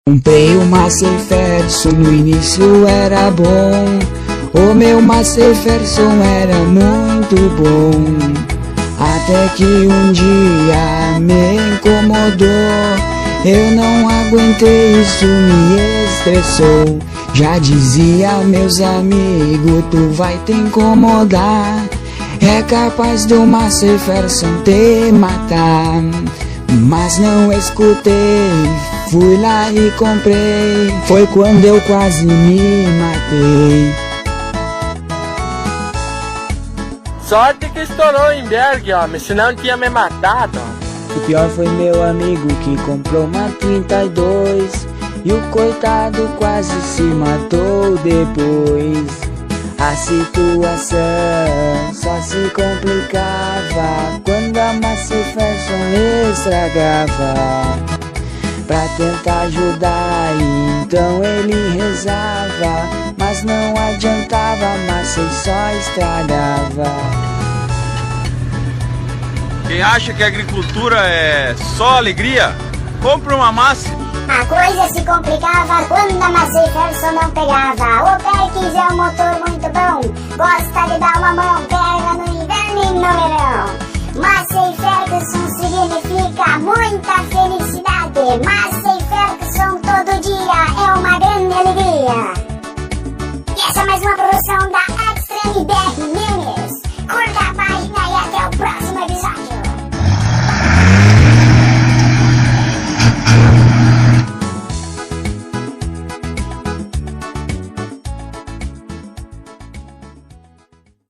Comprei o Massey Ferguson, no início era bom. O meu Massey Ferguson era muito bom. Até que um dia me incomodou. Eu não aguentei, isso me estressou. Já dizia meus amigos, tu vai te incomodar. É capaz do Massey Ferguson te matar. Mas não escutei, fui lá e comprei. Foi quando eu quase me matei. Sorte que estourou em Berg, homem, senão tinha me matado. O pior foi meu amigo que comprou uma 32 e o coitado quase se matou depois. A situação só se complicava quando a Massey Ferguson estragava. Pra tentar ajudar, então ele rezava, mas não adiantava, a Massey só estragava. Quem acha que a agricultura é só alegria, compra uma Massey. A coisa se complicava quando a Massey Ferguson não pegava. O Perkins é um motor muito bom, gosta de dar uma mão, pega no inverno e no verão. Massey Ferguson significa muita felicidade, mas